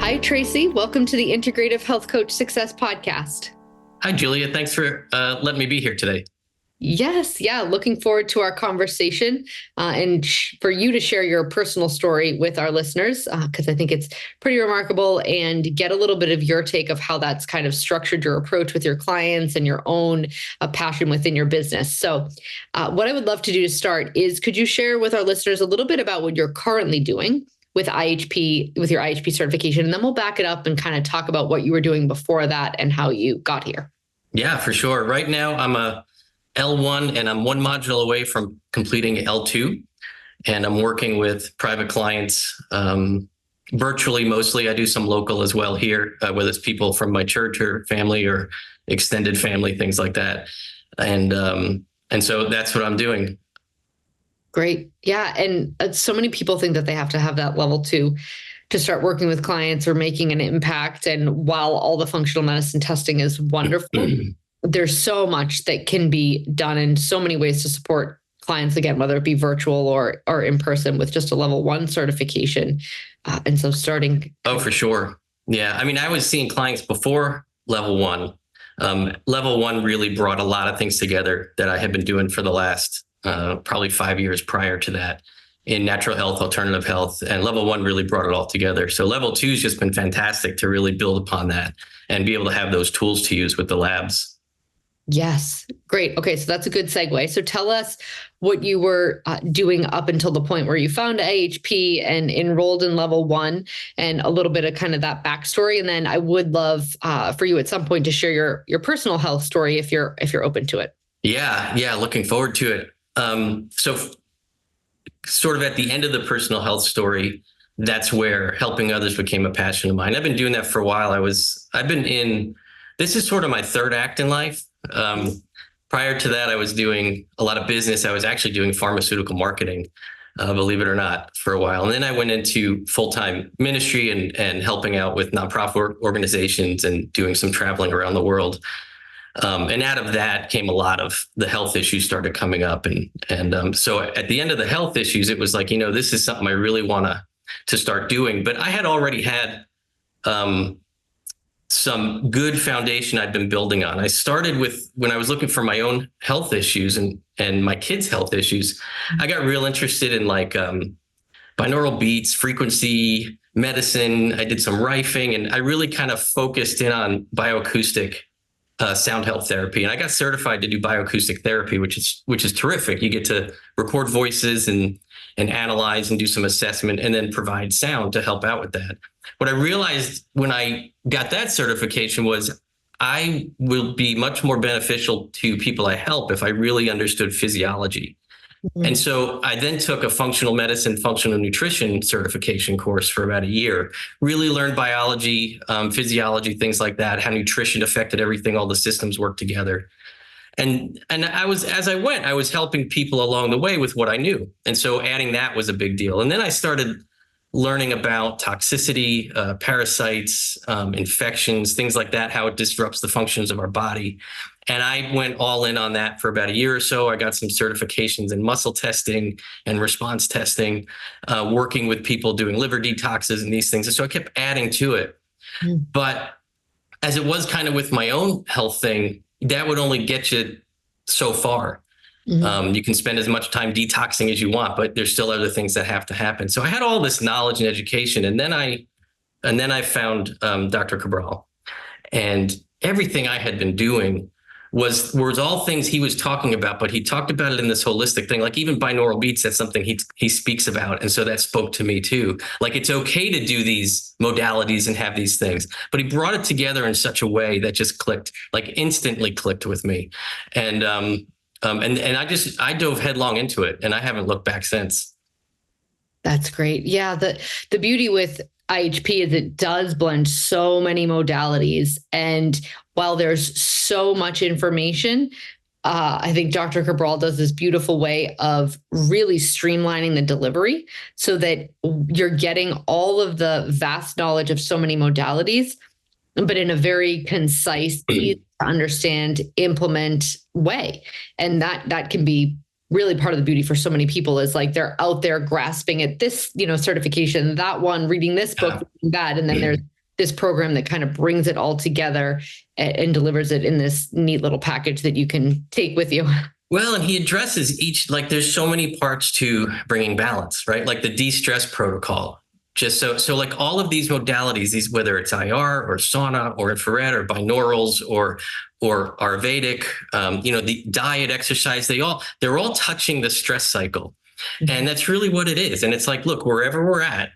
Hi, Tracy. Welcome to the Integrative Health Coach Success Podcast. Hi, Julia. Thanks for letting me be here today. Yes. Yeah. Looking forward to our conversation and for you to share your personal story with our listeners, because I think it's pretty remarkable, and get a little bit of your take of how that's kind of structured your approach with your clients and your own passion within your business. So what I would love to do to start is, could you share with our listeners a little bit about what you're currently doing with IHP, with your IHP certification, and then we'll back it up and kind of talk about what you were doing before that and how you got here. Yeah, for sure. Right now, I'm a L1 and I'm one module away from completing L2. And I'm working with private clients virtually mostly. I do some local as well here, whether it's people from my church or family or extended family, things like that. And so that's what I'm doing. Great. Yeah. And so many people think that they have to have that level two to start working with clients or making an impact. And while all the functional medicine testing is wonderful, there's so much that can be done in so many ways to support clients, again, whether it be virtual or in person, with just a level one certification. And so starting. Oh, for sure. Yeah. I mean, I was seeing clients before level one. Level one really brought a lot of things together that I had been doing for the last probably 5 years prior to that in natural health, alternative health, and level one really brought it all together. So level two has just been fantastic to really build upon that and be able to have those tools to use with the labs. Yes. Great. Okay. So that's a good segue. So tell us what you were doing up until the point where you found AHP and enrolled in level one, and a little bit of kind of that backstory. And then I would love for you at some point to share your personal health story if you're open to it. Yeah. Looking forward to it. So sort of at the end of the personal health story, that's where helping others became a passion of mine. I've been doing that for a while. This is sort of my third act in life. Prior to that, I was doing a lot of business. I was actually doing pharmaceutical marketing, believe it or not, for a while. And then I went into full-time ministry and helping out with nonprofit organizations and doing some traveling around the world. And out of that came a lot of the health issues started coming up. And so at the end of the health issues, it was like, this is something I really want to start doing. But I had already had some good foundation I'd been building on. I started with when I was looking for my own health issues and my kids' health issues. I got real interested in like binaural beats, frequency medicine. I did some rifing, and I really kind of focused in on bioacoustic sound health therapy. And I got certified to do bioacoustic therapy, which is terrific. You get to record voices and analyze and do some assessment and then provide sound to help out with that. What I realized when I got that certification was I will be much more beneficial to people I help if I really understood physiology. Mm-hmm. And so I then took a functional medicine, functional nutrition certification course for about a year, really learned biology, physiology, things like that, how nutrition affected everything, all the systems work together. And I was helping people along the way with what I knew. And so adding that was a big deal. And then I started learning about toxicity, parasites, infections, things like that, how it disrupts the functions of our body. And I went all in on that for about a year or so. I got some certifications in muscle testing and response testing, working with people doing liver detoxes and these things. And so I kept adding to it. Mm. But as it was kind of with my own health thing, that would only get you so far. Mm-hmm. You can spend as much time detoxing as you want, but there's still other things that have to happen. So I had all this knowledge and education, and then I found Dr. Cabral, and everything I had been doing was all things he was talking about, but he talked about it in this holistic thing. Like even binaural beats, that's something he speaks about, and so that spoke to me too. Like it's okay to do these modalities and have these things, but he brought it together in such a way that just clicked, like instantly clicked with me, and I dove headlong into it, and I haven't looked back since. That's great. Yeah. The beauty with IHP is it does blend so many modalities. And while there's so much information, I think Dr. Cabral does this beautiful way of really streamlining the delivery so that you're getting all of the vast knowledge of so many modalities, but in a very concise, easy to understand, implement way. And that can be really part of the beauty for so many people is like they're out there grasping at this, certification, that one, reading this book, reading that, and then there's this program that kind of brings it all together and delivers it in this neat little package that you can take with you. Well, and he addresses each, like there's so many parts to bringing balance, right? Like the de-stress protocol. Just so like all of these modalities, whether it's IR or sauna or infrared or binaurals or Ayurvedic, the diet, exercise, they're all touching the stress cycle. And that's really what it is. And it's like, look, wherever we're at,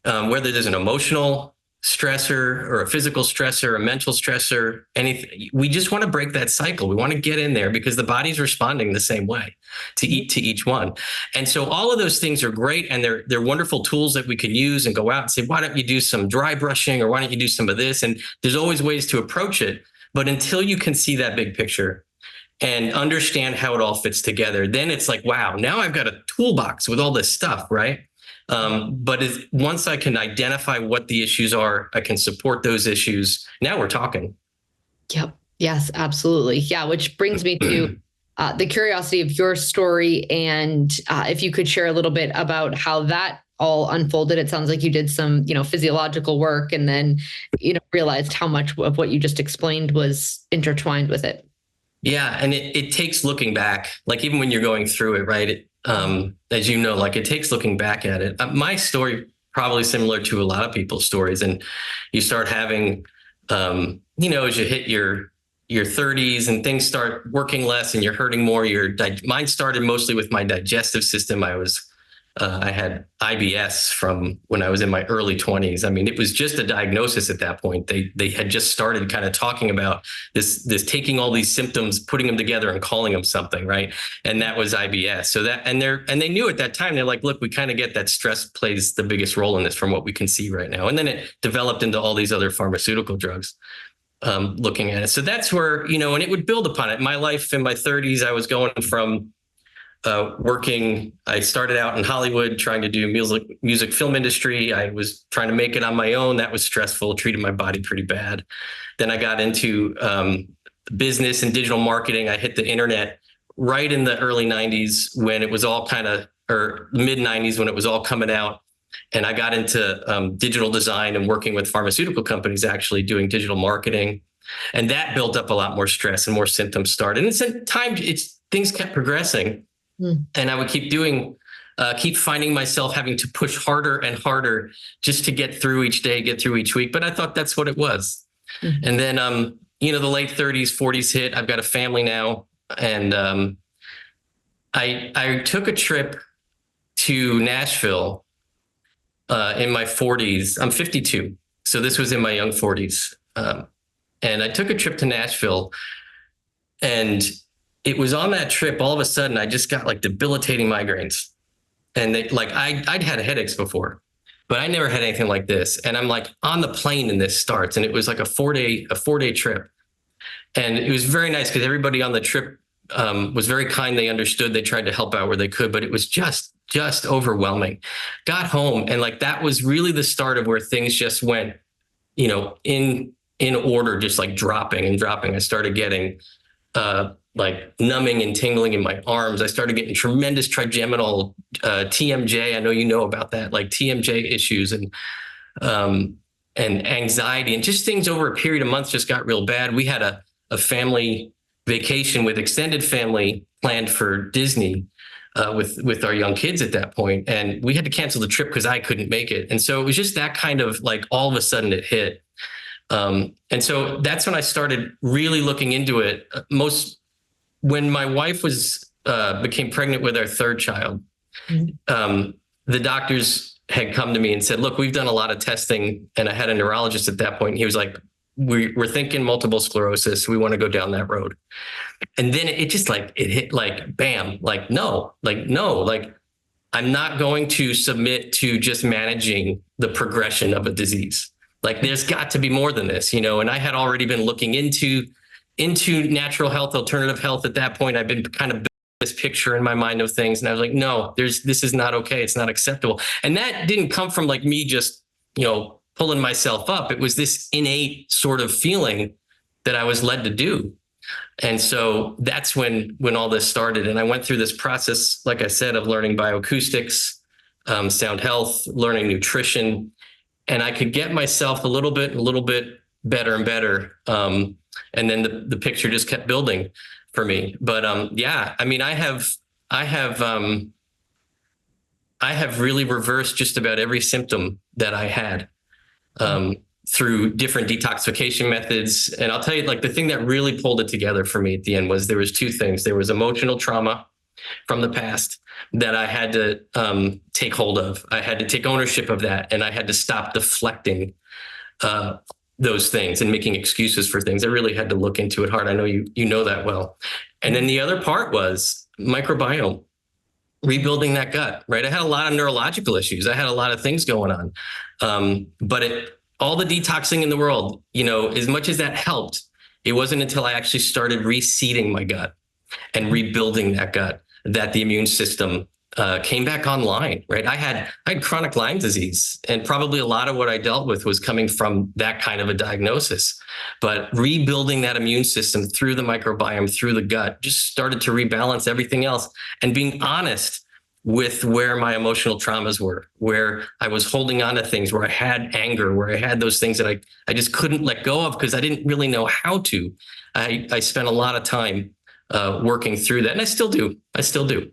whether there's an emotional stressor or a physical stressor, a mental stressor, anything, we just want to break that cycle. We want to get in there because the body's responding the same way to each one. And so all of those things are great. And they're wonderful tools that we can use and go out and say, why don't you do some dry brushing or why don't you do some of this? And there's always ways to approach it. But until you can see that big picture and understand how it all fits together, then it's like, wow, now I've got a toolbox with all this stuff, right? But once I can identify what the issues are, I can support those issues. Now we're talking. Yep. Yes, absolutely. Yeah. Which brings me to the curiosity of your story. And if you could share a little bit about how that all unfolded. It sounds like you did some, physiological work and then, realized how much of what you just explained was intertwined with it. Yeah. And it takes looking back, like even when you're going through it, right? As you know, like it takes looking back at it. My story probably similar to a lot of people's stories. And you start having, as you hit your 30s and things start working less and you're hurting more. Mine started mostly with my digestive system. I had IBS from when I was in my early 20s. I mean, it was just a diagnosis at that point. They had just started kind of talking about this taking all these symptoms, putting them together and calling them something, right? And that was IBS. So they knew at that time, they're like, look, we kind of get that stress plays the biggest role in this from what we can see right now. And then it developed into all these other pharmaceutical drugs. Looking at it. So that's where, and it would build upon it. My life in my 30s, I was going from working. I started out in Hollywood trying to do music film industry. I was trying to make it on my own. That was stressful, treated my body pretty bad. Then I got into business and digital marketing. I hit the internet right in the early 90s when it was all or mid 90s when it was all coming out. And I got into digital design and working with pharmaceutical companies, actually doing digital marketing. And that built up a lot more stress and more symptoms started. And things kept progressing. And I would keep finding myself having to push harder and harder just to get through each day, get through each week. But I thought that's what it was. Mm-hmm. And then, the late 30s, 40s hit. I've got a family now. And I took a trip to Nashville in my 40s. I'm 52. So this was in my young 40s. And I took a trip to Nashville, and it was on that trip, all of a sudden, I just got like debilitating migraines. And I'd had headaches before, but I never had anything like this. And I'm like on the plane and this starts, and it was like a 4-day trip. And it was very nice because everybody on the trip was very kind. They understood, they tried to help out where they could, but it was just overwhelming. Got home, and that was really the start of where things just went, in order, just like dropping and dropping. I started getting numbing and tingling in my arms. I started getting tremendous trigeminal TMJ. I know you know about that, like TMJ issues and anxiety, and just things over a period of months just got real bad. We had a family vacation with extended family planned for Disney with our young kids at that point, and we had to cancel the trip because I couldn't make it. And so it was just that kind of all of a sudden it hit. And so that's when I started really looking into it. When my wife became pregnant with our third child, the doctors had come to me and said, look, we've done a lot of testing. And I had a neurologist at that point. And he was like, we're thinking multiple sclerosis. We want to go down that road. And then it just it hit bam, no, I'm not going to submit to just managing the progression of a disease. There's got to be more than this, and I had already been looking into natural health, alternative health. At that point, I've been kind of building this picture in my mind of things. And I was like, no, this is not okay. It's not acceptable. And that didn't come from me just, pulling myself up. It was this innate sort of feeling that I was led to do. And so that's when all this started. And I went through this process, like I said, of learning bioacoustics, sound health, learning nutrition, and I could get myself a little bit better and better. And then the picture just kept building for me. But yeah, I mean, I have really reversed just about every symptom that I had through different detoxification methods. And I'll tell you, like, the thing that really pulled it together for me at the end was there was two things. There was emotional trauma from the past that I had to take hold of. I had to take ownership of that, and I had to stop deflecting those things and making excuses for things. I really had to look into it hard. I know you know that well. And then the other part was microbiome, rebuilding that gut, right? I had a lot of neurological issues. I had a lot of things going on. But all the detoxing in the world, you know, as much as that helped, it wasn't until I actually started reseeding my gut and rebuilding that gut that the immune system came back online, right? I had chronic Lyme disease, and probably a lot of what I dealt with was coming from that kind of a diagnosis. But rebuilding that immune system through the microbiome, through the gut, just started to rebalance everything else, and being honest with where my emotional traumas were, where I was holding on to things, where I had anger, where I had those things that I just couldn't let go of because I didn't really know how to. I spent a lot of time working through that, and I still do.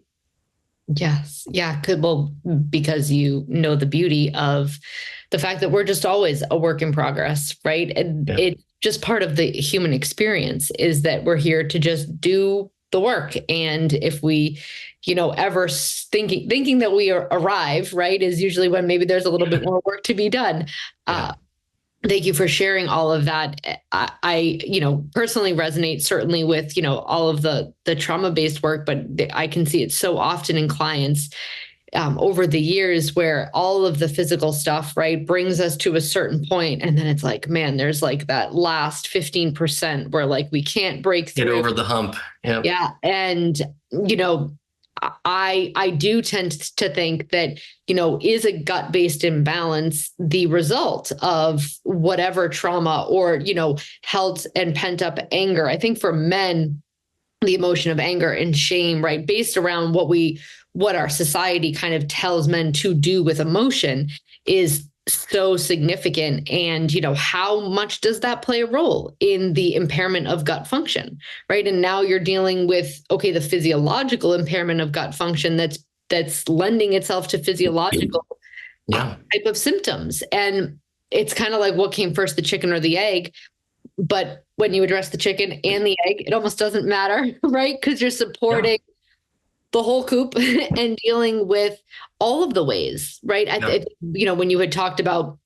Yes. Yeah. Good. Well, because you know the beauty of the fact that we're just always a work in progress, right? And it's just part of the human experience is that we're here to just do the work. And if we, you know, ever thinking that we arrive, right, is usually when maybe there's a little bit more work to be done. Thank you for sharing all of that. I, you know, personally resonate certainly with, you know, all of the trauma-based work, but I can see it so often in clients over the years where all of the physical stuff, right, brings us to a certain point, and then it's like, man, there's like that last 15% where like we can't break through. Get over the hump. Yep. Yeah. And, you know, I do tend to think that, you know, is a gut-based imbalance the result of whatever trauma or, you know, held and pent up anger? I think for men, the emotion of anger and shame, right, based around what our society kind of tells men to do with emotion is so significant. And, you know, how much does that play a role in the impairment of gut function, right? And now you're dealing with, okay, the physiological impairment of gut function that's lending itself to physiological type of symptoms. And it's kind of like what came first, the chicken or the egg? But when you address the chicken and the egg, it almost doesn't matter, right? Because you're supporting the whole coop and dealing with all of the ways, right? You know, when you had talked about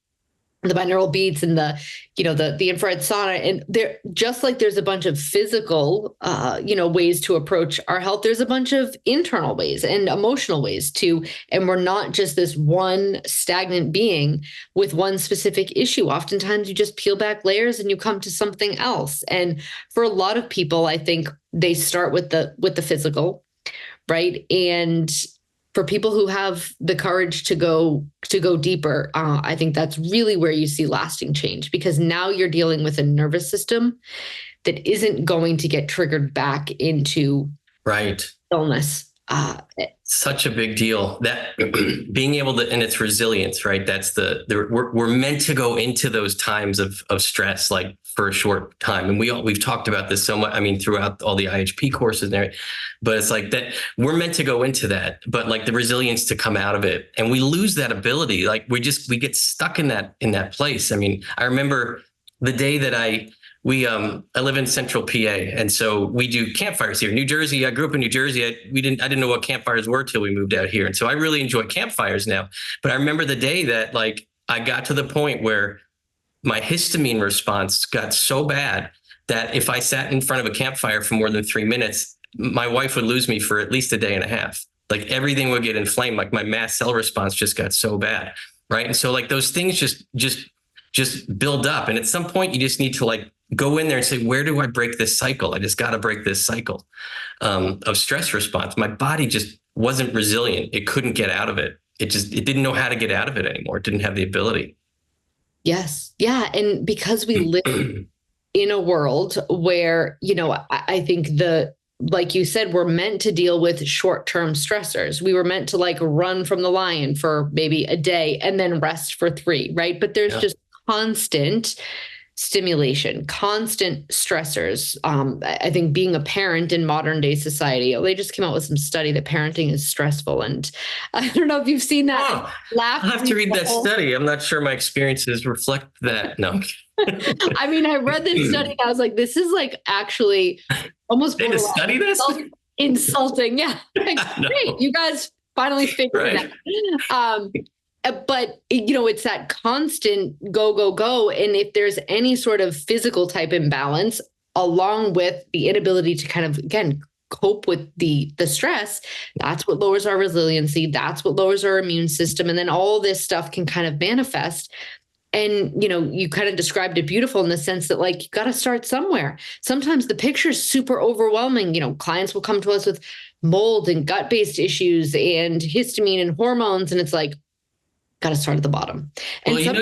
the binaural beats and the, you know, the infrared sauna, and there, just like there's a bunch of physical, you know, ways to approach our health, there's a bunch of internal ways and emotional ways too. And we're not just this one stagnant being with one specific issue. Oftentimes you just peel back layers and you come to something else. And for a lot of people, I think they start with the physical, right? And for people who have the courage to go deeper, I think that's really where you see lasting change, because now you're dealing with a nervous system that isn't going to get triggered back into illness. Such a big deal, that being able to, and it's resilience, right? That's we're meant to go into those times of stress, like for a short time. And we've talked about this so much, I mean, throughout all the IHP courses there, but it's like that we're meant to go into that, but like the resilience to come out of it. And we lose that ability. Like we get stuck in that place. I mean, I remember the day that I live in central PA. And so we do campfires here. New Jersey, I grew up in New Jersey. I didn't know what campfires were till we moved out here. And so I really enjoy campfires now. But I remember the day that like I got to the point where my histamine response got so bad that if I sat in front of a campfire for more than 3 minutes, my wife would lose me for at least a day and a half. Like everything would get inflamed. Like my mast cell response just got so bad. Right. And so like those things just build up. And at some point you just need to like go in there and say, where do I break this cycle? I just got to break this cycle of stress response. My body just wasn't resilient. It couldn't get out of it. It didn't know how to get out of it anymore. It didn't have the ability. Yes. Yeah. And because we live in a world where, I think like you said, we're meant to deal with short-term stressors. We were meant to like run from the lion for maybe a day and then rest for 3, right? But there's just constant stimulation, constant stressors. I think being a parent in modern day society, they just came out with some study that parenting is stressful. And I don't know if you've seen that. Oh, I'll have to read that study. I'm not sure my experiences reflect that. No. I mean, I read this study and I was like, this is like actually almost They just study this? Insulting. Yeah. Like, great. You guys finally figured it out. But, it's that constant go, go, go. And if there's any sort of physical type imbalance, along with the inability to kind of, again, cope with the stress, that's what lowers our resiliency. That's what lowers our immune system. And then all this stuff can kind of manifest. And, you kind of described it beautiful in the sense that like, you got to start somewhere. Sometimes the picture is super overwhelming. Clients will come to us with mold and gut-based issues and histamine and hormones. And it's like, got to start at the bottom. And well,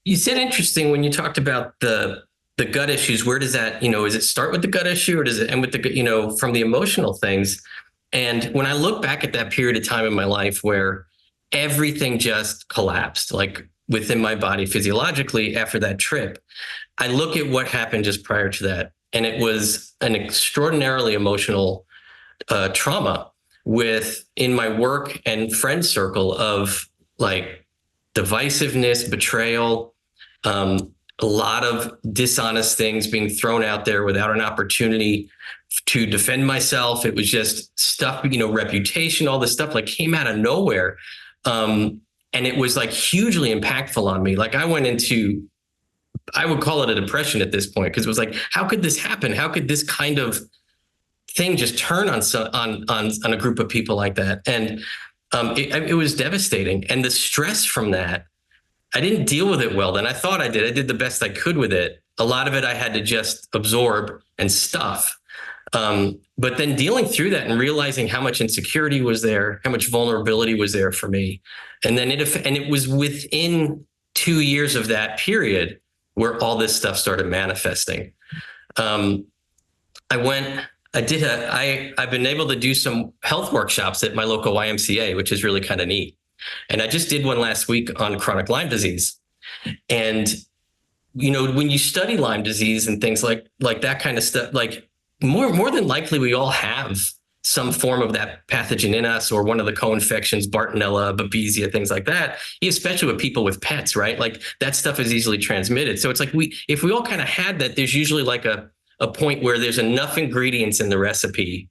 you said interesting when you talked about the gut issues. Where does that, is it start with the gut issue or does it end with the, from the emotional things? And when I look back at that period of time in my life where everything just collapsed, like within my body physiologically after that trip, I look at what happened just prior to that. And it was an extraordinarily emotional trauma in my work and friend circle of like divisiveness, betrayal, a lot of dishonest things being thrown out there without an opportunity to defend myself. It was just stuff, reputation, all this stuff like came out of nowhere. And it was like hugely impactful on me. Like I would call it a depression at this point, because it was like, how could this happen? How could this kind of thing just turn on a group of people like that? And it was devastating. And the stress from that, I didn't deal with it well then. I thought I did. I did the best I could with it. A lot of it I had to just absorb and stuff. But then dealing through that and realizing how much insecurity was there, how much vulnerability was there for me. And then it was within 2 years of that period where all this stuff started manifesting. I've been able to do some health workshops at my local YMCA, which is really kind of neat. And I just did one last week on chronic Lyme disease. And, when you study Lyme disease and things like that kind of stuff, like more than likely we all have some form of that pathogen in us, or one of the co-infections, Bartonella, Babesia, things like that, especially with people with pets, right? Like that stuff is easily transmitted. So it's like if we all kind of had that, there's usually like a point where there's enough ingredients in the recipe,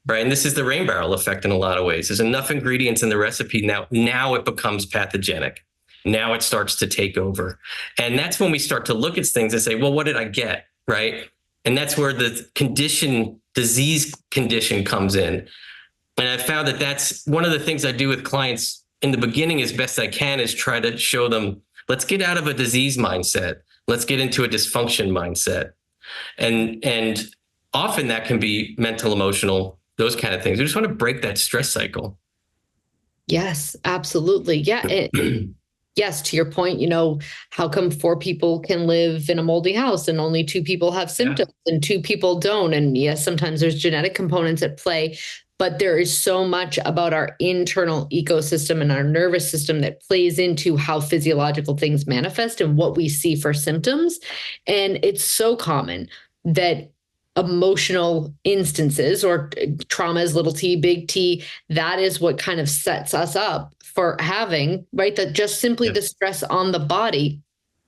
right? And this is the rain barrel effect in a lot of ways. There's enough ingredients in the recipe. Now it becomes pathogenic. Now it starts to take over. And that's when we start to look at things and say, well, what did I get? Right. And that's where the disease condition comes in. And I found that that's one of the things I do with clients in the beginning as best I can, is try to show them, let's get out of a disease mindset. Let's get into a dysfunction mindset. And often that can be mental, emotional, those kind of things. We just want to break that stress cycle. Yes, absolutely. Yeah. Yes, to your point, how come 4 people can live in a moldy house and only 2 people have symptoms and 2 people don't? And yes, sometimes there's genetic components at play, but there is so much about our internal ecosystem and our nervous system that plays into how physiological things manifest and what we see for symptoms. And it's so common that emotional instances or traumas, little t, big T, that is what kind of sets us up for having, right, that just simply the stress on the body.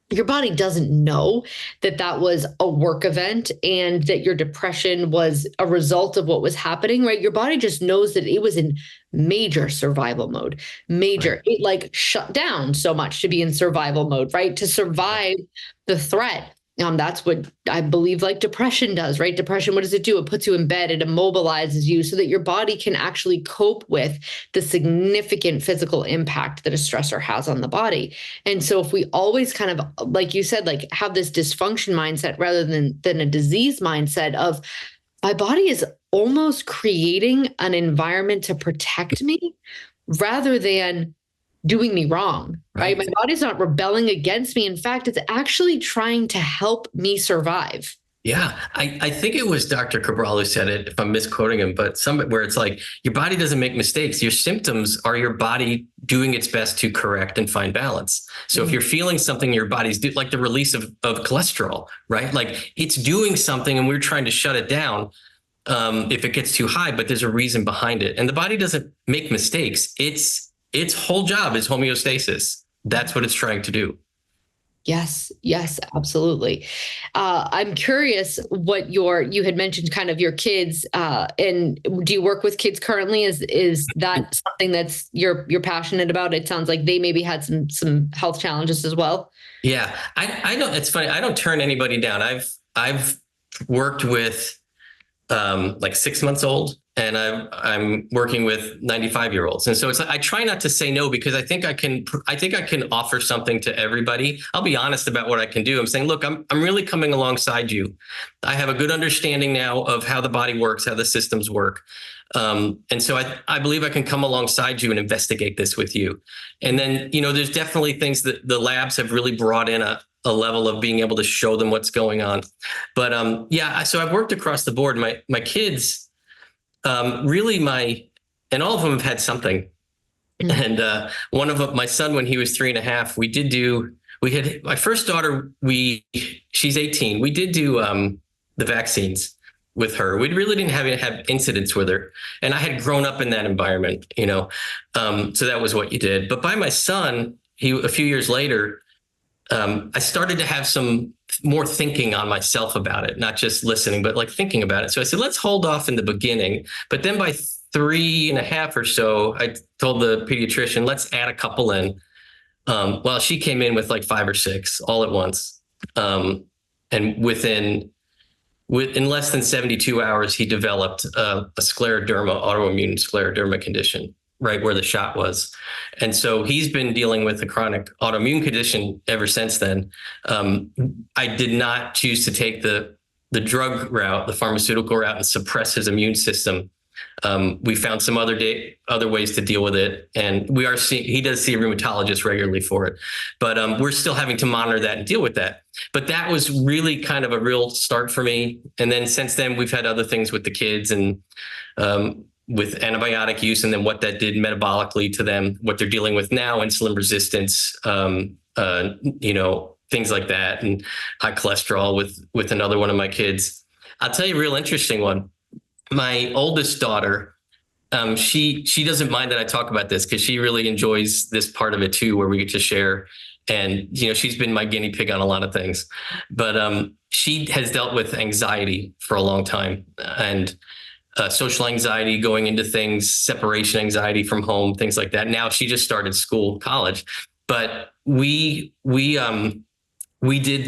Your body doesn't know that was a work event and that your depression was a result of what was happening, right? Your body just knows that it was in major survival mode, It like shut down so much to be in survival mode, right? To survive the threat. That's what I believe like depression does, right? Depression, what does it do? It puts you in bed, it immobilizes you so that your body can actually cope with the significant physical impact that a stressor has on the body. And so if we always kind of, like you said, like have this dysfunction mindset rather than a disease mindset of my body is almost creating an environment to protect me rather than doing me wrong, right? My body's not rebelling against me. In fact, it's actually trying to help me survive. Yeah, I think it was Dr. Cabral who said it, if I'm misquoting him, but where it's like your body doesn't make mistakes. Your symptoms are your body doing its best to correct and find balance. So if you're feeling something, your body's like the release of cholesterol, right? Like it's doing something and we're trying to shut it down if it gets too high, but there's a reason behind it. And the body doesn't make mistakes. Its whole job is homeostasis. That's what it's trying to do. Yes, yes, absolutely. I'm curious what you had mentioned kind of your kids, and do you work with kids currently? Is that something that's you're passionate about? It sounds like they maybe had some health challenges as well. Yeah, I don't. It's funny. I don't turn anybody down. I've worked with like 6 months old, and I'm working with 95-year-olds, and so it's like I try not to say no because I think I can offer something to everybody. I'll be honest about what I can do. I'm saying, look, I'm really coming alongside you. I have a good understanding now of how the body works, how the systems work. And so I believe I can come alongside you and investigate this with you. And then, there's definitely things that the labs have really brought in a level of being able to show them what's going on. But yeah, so I've worked across the board. My kids, really and all of them have had something. And one of them, my son, when he was 3.5, we had my first daughter, she's 18. We did do the vaccines with her. We really didn't have incidents with her. And I had grown up in that environment, so that was what you did. But by my son, a few years later, I started to have some more thinking on myself about it, not just listening, but like thinking about it. So I said, let's hold off in the beginning. But then by 3.5 or so, I told the pediatrician, let's add a couple in. Well, she came in with like 5 or 6 all at once. And in less than 72 hours, he developed a scleroderma, autoimmune scleroderma condition, right where the shot was. And so he's been dealing with a chronic autoimmune condition ever since then. I did not choose to take the drug route, the pharmaceutical route, and suppress his immune system. We found some other ways to deal with it, and he does see a rheumatologist regularly for it, but we're still having to monitor that and deal with that. But that was really kind of a real start for me. And then since then, we've had other things with the kids and with antibiotic use, and then what that did metabolically to them, what they're dealing with now, insulin resistance, things like that, and high cholesterol with another one of my kids. I'll tell you a real interesting one. My oldest daughter, she doesn't mind that I talk about this because she really enjoys this part of it too, where we get to share. And, she's been my guinea pig on a lot of things, but she has dealt with anxiety for a long time, and social anxiety going into things, separation anxiety from home, things like that. Now she just started college, but we did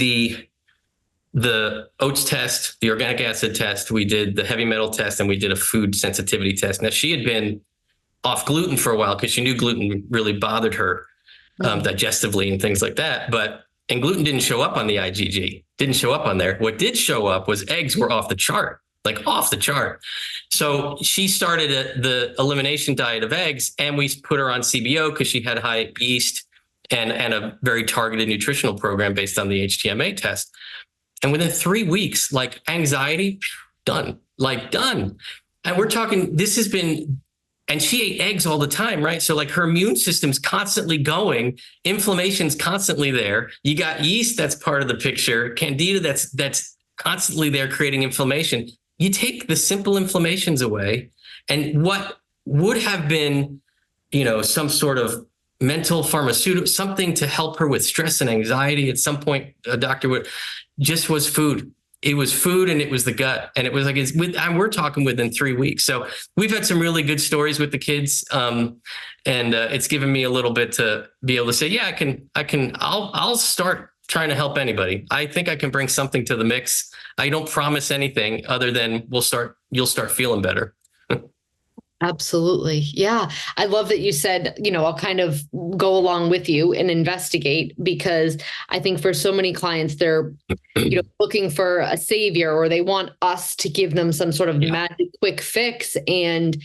the oats test, the organic acid test, we did the heavy metal test, and we did a food sensitivity test. Now she had been off gluten for a while because she knew gluten really bothered her digestively and things like that. And gluten didn't show up on the IgG, didn't show up on there. What did show up was eggs were off the chart. Like off the chart. So she started the elimination diet of eggs, and we put her on CBO because she had high yeast and a very targeted nutritional program based on the HTMA test. And within 3 weeks, like anxiety, done. And we're talking, and she ate eggs all the time, right? So like her immune system's constantly going, inflammation's constantly there. You got yeast that's part of the picture, candida that's constantly there creating inflammation. You take the simple inflammations away, and what would have been, some sort of mental pharmaceutical, something to help her with stress and anxiety. At some point, a doctor just was food. It was food, and it was the gut. And it was like, we're talking within 3 weeks. So we've had some really good stories with the kids. And it's given me a little bit to be able to say, yeah, I'll start trying to help anybody. I think I can bring something to the mix. I don't promise anything other than you'll start feeling better. Absolutely. Yeah. I love that you said, I'll kind of go along with you and investigate, because I think for so many clients, they're, looking for a savior, or they want us to give them some sort of magic quick fix. And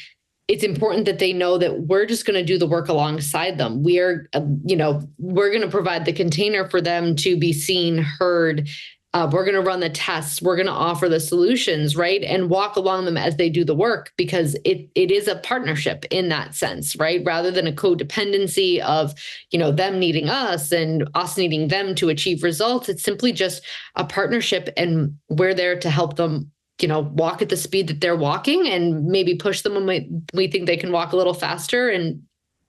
it's important that they know that we're just going to do the work alongside them. We're going to provide the container for them to be seen, heard, We're going to run the tests. We're going to offer the solutions, right? And walk along them as they do the work, because it is a partnership in that sense, right? Rather than a codependency of, them needing us and us needing them to achieve results. It's simply just a partnership, and we're there to help them, walk at the speed that they're walking, and maybe push them when we think they can walk a little faster. And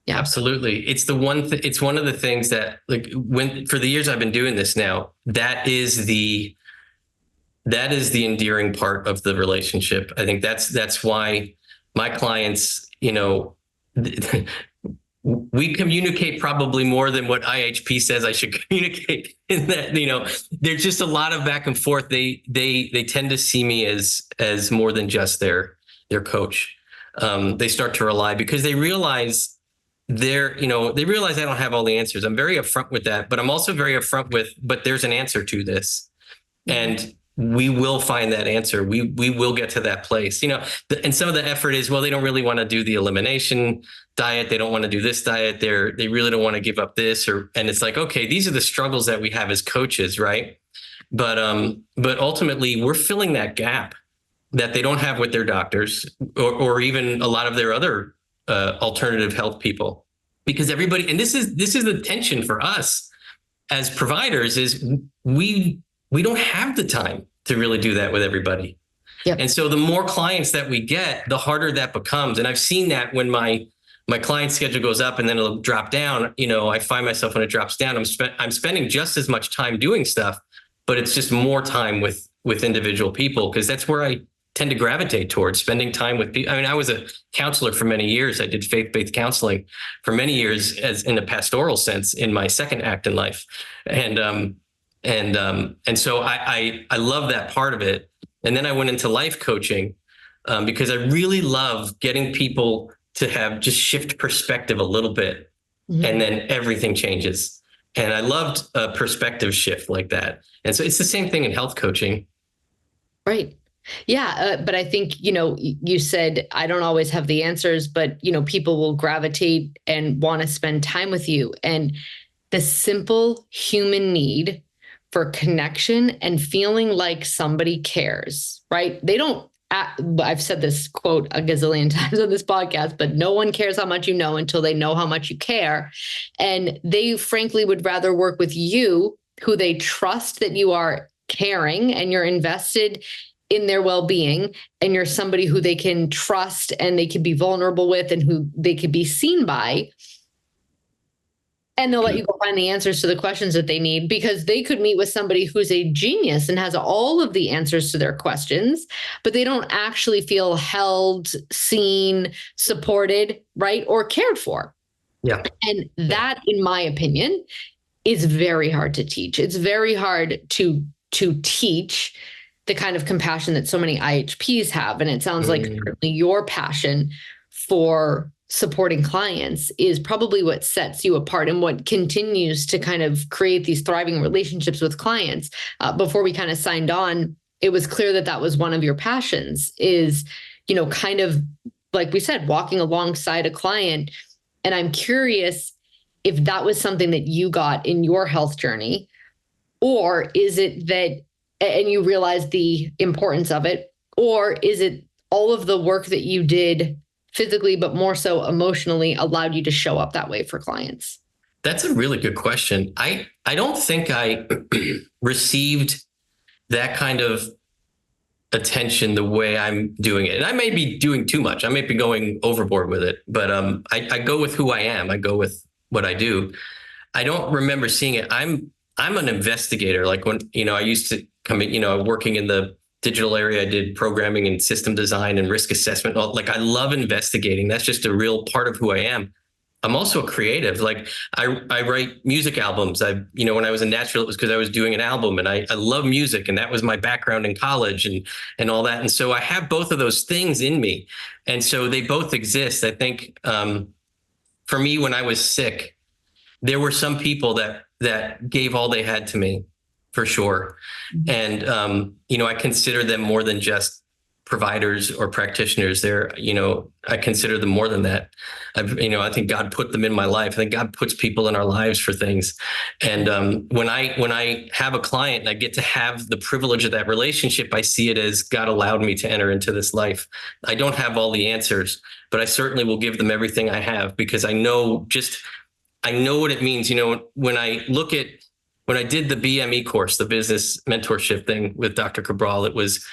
yeah. Absolutely. It's it's one of the things that, like, for the years I've been doing this now, that is the endearing part of the relationship. I think that's why my clients, we communicate probably more than what IHP says I should communicate, in that, there's just a lot of back and forth. They tend to see me as more than just their coach. They start to rely, because they realize they realize I don't have all the answers. I'm very upfront with that, but I'm also very upfront with, but there's an answer to this, and we will find that answer. We will get to that place, and some of the effort is, well, they don't really want to do the elimination diet. They don't want to do this diet. They really don't want to give up this, and it's like, okay, these are the struggles that we have as coaches. Right. But ultimately we're filling that gap that they don't have with their doctors, or even a lot of their other alternative health people, because everybody, and this is the tension for us as providers, is we don't have the time to really do that with everybody. Yep. And so the more clients that we get, the harder that becomes. And I've seen that when my client schedule goes up and then it'll drop down, I find myself, when it drops down, I'm spending just as much time doing stuff, but it's just more time with individual people, because that's where I tend to gravitate towards, spending time with people. I mean, I was a counselor for many years. I did faith-based counseling for many years, as in a pastoral sense, in my second act in life. And so I love that part of it. And then I went into life coaching, because I really love getting people to have just shift perspective a little bit, and then everything changes. And I loved a perspective shift like that. And so it's the same thing in health coaching. Right. Yeah. But I think, you said, I don't always have the answers, but, people will gravitate and want to spend time with you. And the simple human need for connection and feeling like somebody cares, right? They don't, I've said this quote a gazillion times on this podcast, but no one cares how much you know until they know how much you care. And they frankly would rather work with you, who they trust that you are caring and you're invested in their well-being, and you're somebody who they can trust and they can be vulnerable with, and who they can be seen by. And they'll let you go find the answers to the questions that they need, because they could meet with somebody who's a genius and has all of the answers to their questions, but they don't actually feel held, seen, supported, right? Or cared for. Yeah. And that, in my opinion, is very hard to teach. It's very hard to teach the kind of compassion that so many IHPs have. And it sounds like certainly your passion for supporting clients is probably what sets you apart, and what continues to kind of create these thriving relationships with clients. Before we kind of signed on, it was clear that that was one of your passions, is, kind of, like we said, walking alongside a client. And I'm curious if that was something that you got in your health journey, or is it that, and you realized the importance of it, or is it all of the work that you did physically, but more so emotionally, allowed you to show up that way for clients? That's a really good question. I don't think I received that kind of attention the way I'm doing it. And I may be doing too much. I may be going overboard with it, but I go with who I am. I go with what I do. I don't remember seeing it. I'm an investigator. Like when, I used to come in, working in the digital area, I did programming and system design and risk assessment. Like, I love investigating. That's just a real part of who I am. I'm also a creative. Like, I write music albums. When I was in Nashville, it was because I was doing an album, and I love music, and that was my background in college and all that. And so I have both of those things in me. And so they both exist. I think for me, when I was sick, there were some people that gave all they had to me, for sure. And, I consider them more than just providers or practitioners. I consider them more than that. I think God put them in my life. I think God puts people in our lives for things. And when I have a client and I get to have the privilege of that relationship, I see it as God allowed me to enter into this life. I don't have all the answers, but I certainly will give them everything I have, because I know what it means. When I did the BME course, the business mentorship thing with Dr. Cabral, it was,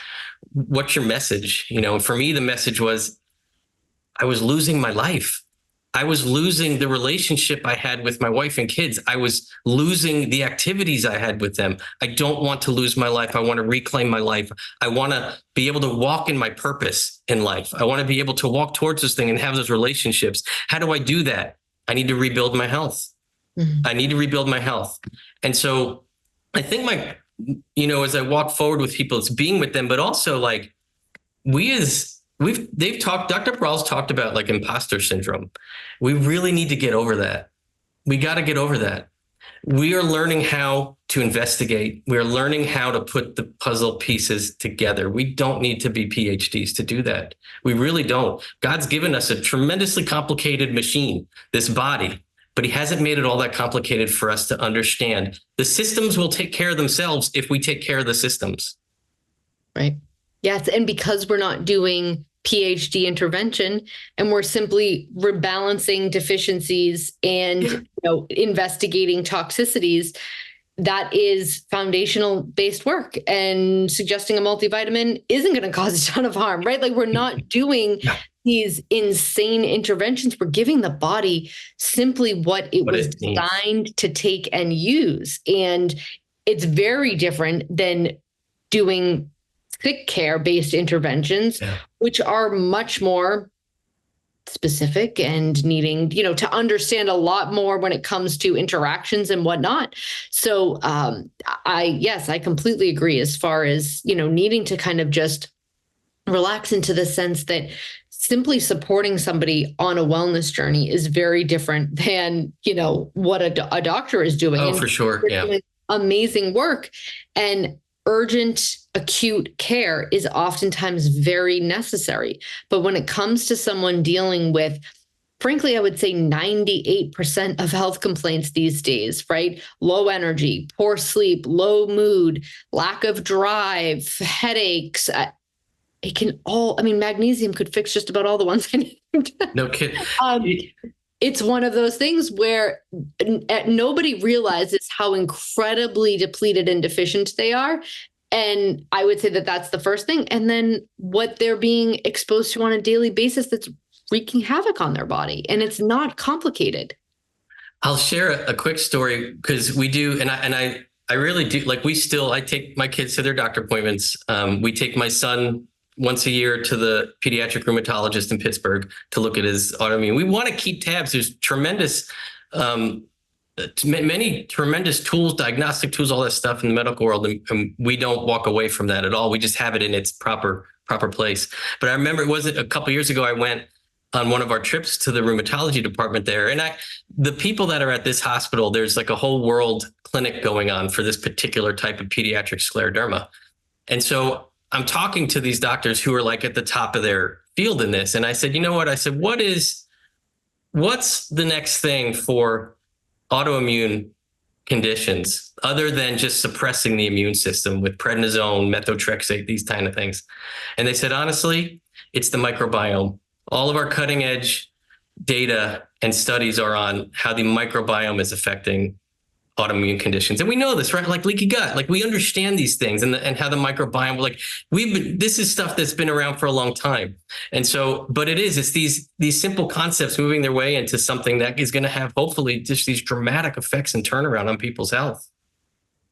what's your message? For me, the message was, I was losing my life. I was losing the relationship I had with my wife and kids. I was losing the activities I had with them. I don't want to lose my life. I want to reclaim my life. I want to be able to walk in my purpose in life. I want to be able to walk towards this thing and have those relationships. How do I do that? I need to rebuild my health. I need to rebuild my health. And so I think as I walk forward with people, it's being with them, but also like they've talked, Dr. Cabral's talked about like imposter syndrome. We really need to get over that. We got to get over that. We are learning how to investigate. We're learning how to put the puzzle pieces together. We don't need to be PhDs to do that. We really don't. God's given us a tremendously complicated machine, this body, but he hasn't made it all that complicated for us to understand. The systems will take care of themselves if we take care of the systems. Right. Yes. And because we're not doing PhD intervention and we're simply rebalancing deficiencies and investigating toxicities, that is foundational based work, and suggesting a multivitamin isn't going to cause a ton of harm, right? Like, we're not doing these insane interventions. We're giving the body simply what it was designed to take and use. And it's very different than doing sick care based interventions, which are much more specific and needing, to understand a lot more when it comes to interactions and whatnot. So I completely agree as far as, needing to kind of just relax into the sense that simply supporting somebody on a wellness journey is very different than, what a doctor is doing. Oh, for sure. Yeah. Doing amazing work. And urgent, acute care is oftentimes very necessary. But when it comes to someone dealing with, frankly, I would say 98% of health complaints these days, right? Low energy, poor sleep, low mood, lack of drive, headaches. It can all, magnesium could fix just about all the ones I named. No kidding. It's one of those things where nobody realizes how incredibly depleted and deficient they are. And I would say that that's the first thing. And then what they're being exposed to on a daily basis that's wreaking havoc on their body. And it's not complicated. I'll share a quick story, because we do, and I really do, like, I take my kids to their doctor appointments. We take my son once a year to the pediatric rheumatologist in Pittsburgh to look at his autoimmune. We want to keep tabs. There's many tremendous tools, diagnostic tools, all that stuff in the medical world. And we don't walk away from that at all. We just have it in its proper place. But I remember it wasn't a couple of years ago, I went on one of our trips to the rheumatology department there. And the people that are at this hospital, there's like a whole world clinic going on for this particular type of pediatric scleroderma. And so I'm talking to these doctors who are like at the top of their field in this. And I said, you know what? I said, what's the next thing for autoimmune conditions other than just suppressing the immune system with prednisone, methotrexate, these kind of things? And they said, honestly, it's the microbiome. All of our cutting edge data and studies are on how the microbiome is affecting autoimmune conditions. And we know this, right? Like leaky gut, like we understand these things and how the microbiome, like this is stuff that's been around for a long time. And so, but it's these simple concepts moving their way into something that is going to have hopefully just these dramatic effects and turnaround on people's health.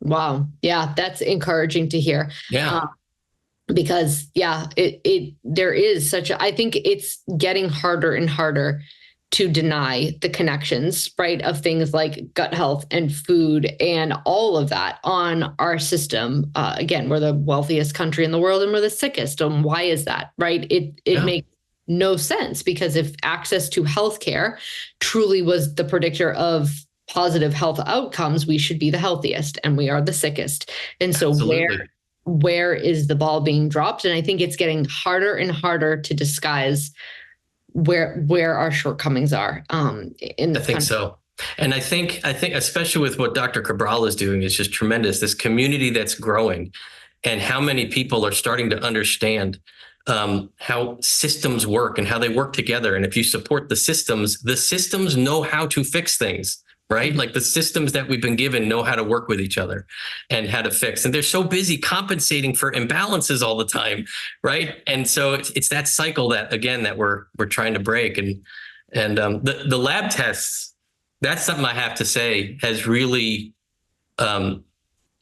Wow. Yeah. That's encouraging to hear. Yeah. Because there is I think it's getting harder and harder to deny the connections, right, of things like gut health and food and all of that on our system. Again, we're the wealthiest country in the world and we're the sickest. And why is that, right? It makes no sense, because if access to healthcare truly was the predictor of positive health outcomes, we should be the healthiest and we are the sickest. And so Absolutely. where is the ball being dropped? And I think it's getting harder and harder to disguise where our shortcomings are. In this I think country. so. And I think especially with what Dr. Cabral is doing is just tremendous. This community that's growing and how many people are starting to understand how systems work and how they work together. And if you support the systems know how to fix things, right? Mm-hmm. Like the systems that we've been given know how to work with each other and how to fix. And they're so busy compensating for imbalances all the time, right? And so it's that cycle that, again, that we're trying to break. And the lab tests, that's something I have to say has really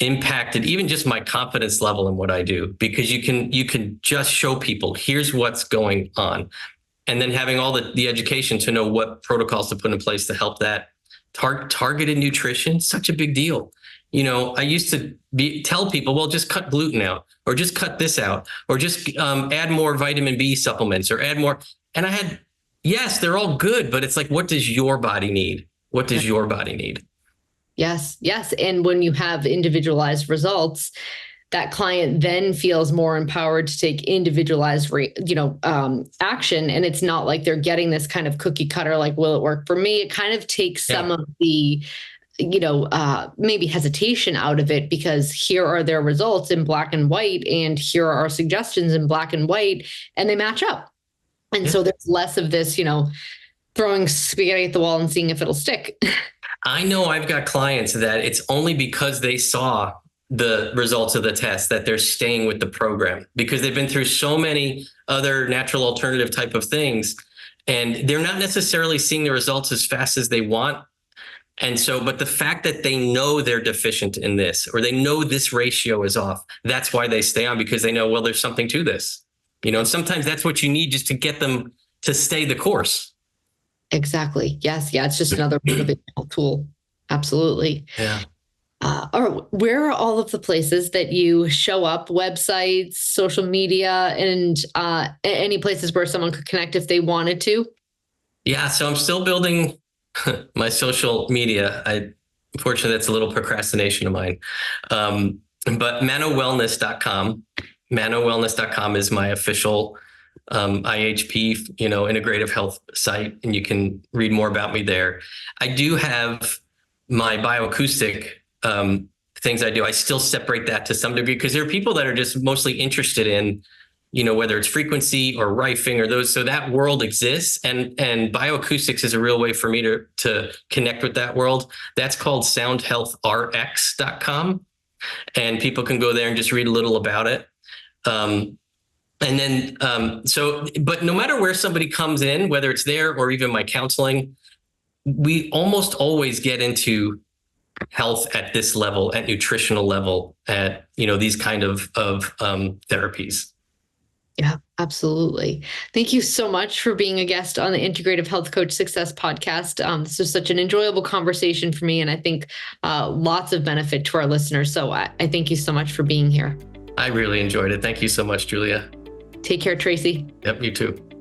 impacted even just my confidence level in what I do, because you can just show people, here's what's going on. And then having all the education to know what protocols to put in place to help that. Targeted nutrition, such a big deal. I used to tell people, well, just cut gluten out, or just cut this out, or just add more vitamin B supplements, or add more. And yes, they're all good, but it's like, what does your body need? What does your body need? Yes. And when you have individualized results, that client then feels more empowered to take individualized, action. And it's not like they're getting this kind of cookie cutter, like, will it work for me? It kind of takes some of the, maybe hesitation out of it, because here are their results in black and white, and here are our suggestions in black and white, and they match up. And so there's less of this, throwing spaghetti at the wall and seeing if it'll stick. I know I've got clients that it's only because they saw the results of the test that they're staying with the program, because they've been through so many other natural alternative type of things, and they're not necessarily seeing the results as fast as they want. And so, but the fact that they know they're deficient in this, or they know this ratio is off, that's why they stay on, because they know, well, there's something to this, and sometimes that's what you need just to get them to stay the course. Exactly. Yes. Yeah. It's just another motivational tool. Absolutely. Yeah. Where are all of the places that you show up, websites, social media, and any places where someone could connect if they wanted to? Yeah. So I'm still building my social media. Unfortunately, that's a little procrastination of mine. But MannoWellness.com is my official IHP, integrative health site, and you can read more about me there. I do have my bioacoustic things I do. I still separate that to some degree, because there are people that are just mostly interested in, whether it's frequency or rifing or those. So that world exists, and bioacoustics is a real way for me to connect with that world. That's called soundhealthrx.com, and people can go there and just read a little about it. But no matter where somebody comes in, whether it's there or even my counseling, we almost always get into health at this level, at nutritional level, at, these kind of therapies. Yeah, absolutely. Thank you so much for being a guest on the Integrative Health Coach Success Podcast. This was such an enjoyable conversation for me, and I think lots of benefit to our listeners. So I thank you so much for being here. I really enjoyed it. Thank you so much, Julia. Take care, Tracy. Yep, you too.